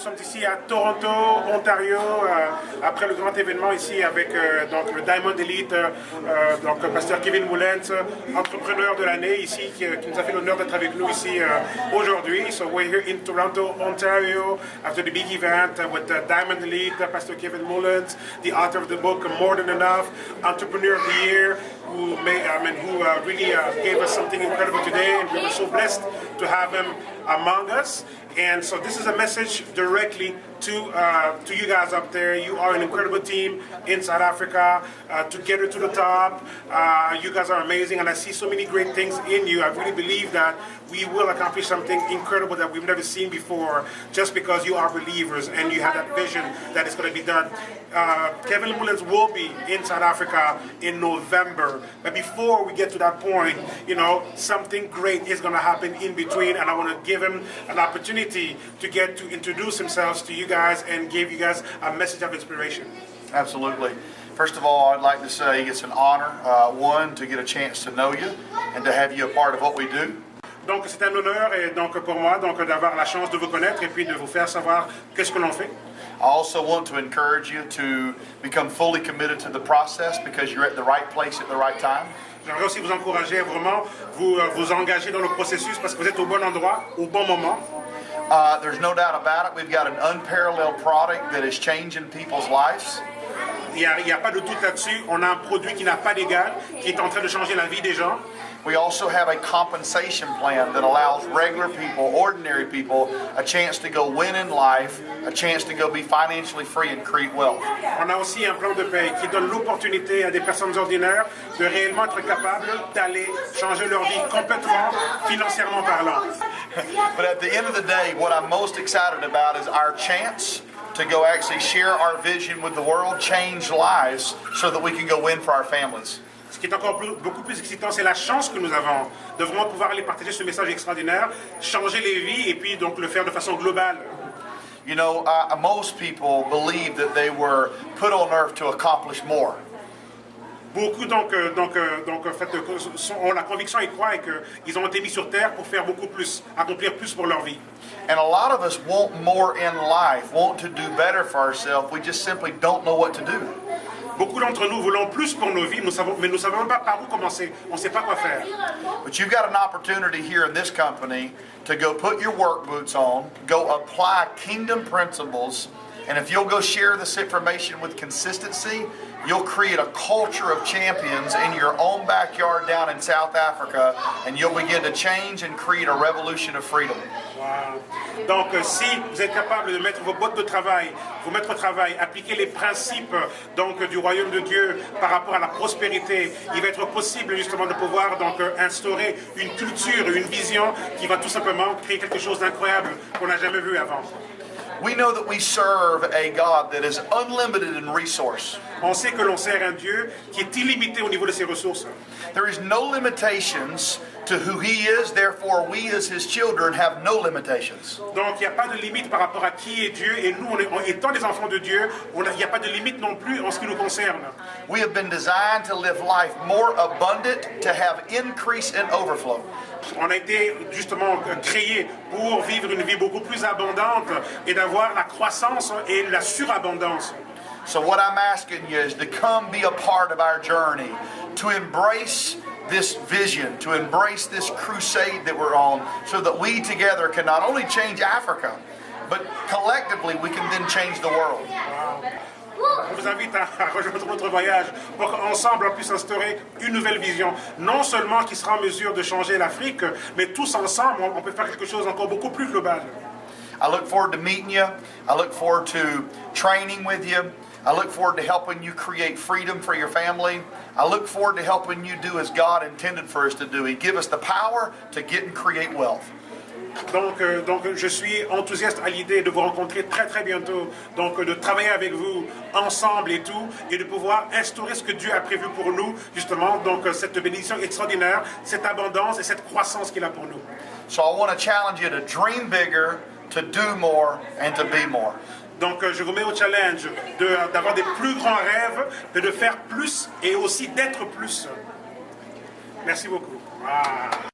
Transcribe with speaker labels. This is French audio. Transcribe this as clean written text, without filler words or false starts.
Speaker 1: sommes ici à Toronto, Ontario, après le grand événement ici avec donc le Diamond Elite, donc pasteur Kevin Mullens, entrepreneur de l'année ici, qui nous a fait l'honneur d'être avec nous ici aujourd'hui. So we're here in Toronto, Ontario, after the big event with Diamond Elite, Pastor Kevin Mullens, the author of the book More Than Enough, Entrepreneur of the Year, who really gave us something incredible today, and we were so blessed to have him among us. And so this is a message directly to you guys up there. You are an incredible team in South Africa, together to the top. You guys are amazing, and I see so many great things in you. I really believe that we will accomplish something incredible that we've never seen before, just because you are believers and you have that vision that it's going to be done. Kevin Mullens will be in South Africa in November, but before we get to that point, you know, something great is going to happen in between, and I want to give him an opportunity to get to introduce himself to you guys and give you guys a message of inspiration.
Speaker 2: Absolutely. First of all, I'd like to say it's an honor, one, to get a chance to know you and to have you a part of what we do.
Speaker 1: Donc c'est un honneur et donc pour moi donc d'avoir la chance de vous connaître et puis de vous faire savoir qu'est-ce que l'on fait.
Speaker 2: I also want to encourage you to become fully committed to the process because you're at the right place at the right time.
Speaker 1: J'aimerais aussi vous encourager à vraiment vous engager dans le processus parce que vous êtes au bon endroit, au bon moment.
Speaker 2: There's no doubt about it. We've got an unparalleled product that is changing people's lives.
Speaker 1: Il y a pas de doute là-dessus. On a un produit qui n'a pas d'égal, qui est en train de changer la vie des gens.
Speaker 2: We also have a compensation plan that allows regular people, ordinary people, a chance to go win in life, a chance to go be financially free and create wealth.
Speaker 1: On a aussi un plan de paie qui donne l'opportunité à des personnes ordinaires de réellement être capables d'aller changer leur vie complètement, financièrement parlant.
Speaker 2: But at the end of the day, what I'm most excited about is our chance to go actually share our vision with the world, change lives, so that we can go win for our families.
Speaker 1: Ce qui est encore beaucoup plus excitant, c'est la chance que nous avons de vraiment pouvoir aller partager ce message extraordinaire, changer les vies et puis donc le faire de façon globale.
Speaker 2: You know, most people believe that they were put on earth to accomplish more.
Speaker 1: Beaucoup en fait, ont la conviction et croient qu'ils ont été mis sur terre pour faire beaucoup plus, accomplir plus pour leur vie.
Speaker 2: And a lot of us want more in life, want to do better for ourselves. We just simply don't know what to do.
Speaker 1: Beaucoup d'entre nous voulons plus pour nos vies, mais nous ne savons pas par où commencer. On ne sait pas quoi faire.
Speaker 2: But you've got an opportunity here in this company to go put your work boots on, go apply kingdom principles, and if you'll go share this information with consistency, you'll create a culture of champions in your own backyard down in South Africa, and you'll begin to change and create a revolution of freedom.
Speaker 1: Wow. Donc, si vous êtes capable de mettre vos bottes de travail, vous mettre au travail, appliquer les principes donc du royaume de Dieu par rapport à la prospérité, il va être possible justement de pouvoir donc instaurer une culture, une vision qui va tout simplement créer quelque chose d'incroyable qu'on n'a jamais vu avant.
Speaker 2: We know that we serve a God that is unlimited in resource.
Speaker 1: On sait que l'on sert un Dieu qui est illimité au niveau de ses ressources.
Speaker 2: There is no limitations to who He is, therefore we as His children have no limitations.
Speaker 1: Donc il n'y a pas de limite par rapport à qui est Dieu et nous, étant des enfants de Dieu, il n'y a pas de limite non plus en ce qui nous concerne.
Speaker 2: We have been designed to live life more abundant, to have increase and overflow.
Speaker 1: On a été justement créés pour vivre une vie beaucoup plus abondante et d'avoir la croissance et la surabondance.
Speaker 2: So what I'm asking you is to come be a part of our journey, to embrace this vision, to embrace this crusade that we're on, so that we together can not only change Africa, but collectively we can then change the world.
Speaker 1: On vous invite à rejoindre notre voyage pour qu'ensemble on puisse instaurer une nouvelle vision, non seulement qui sera en mesure de changer l'Afrique, mais tous ensemble on peut faire quelque chose encore beaucoup plus global.
Speaker 2: I look forward to meeting you. I look forward to training with you. I look forward to helping you create freedom for your family. I look forward to helping you do as God intended for us to do. He give us the power to get and create wealth.
Speaker 1: Donc je suis enthousiaste à l'idée de vous rencontrer très très bientôt, donc de travailler avec vous ensemble et tout, et de pouvoir instaurer ce que Dieu a prévu pour nous, justement, donc cette bénédiction extraordinaire, cette abondance et cette croissance qu'il a pour nous.
Speaker 2: So I want to challenge you to dream bigger, to do more, and to be more.
Speaker 1: Donc je vous mets au challenge d'avoir des plus grands rêves, de faire plus et aussi d'être plus. Merci beaucoup. Ah.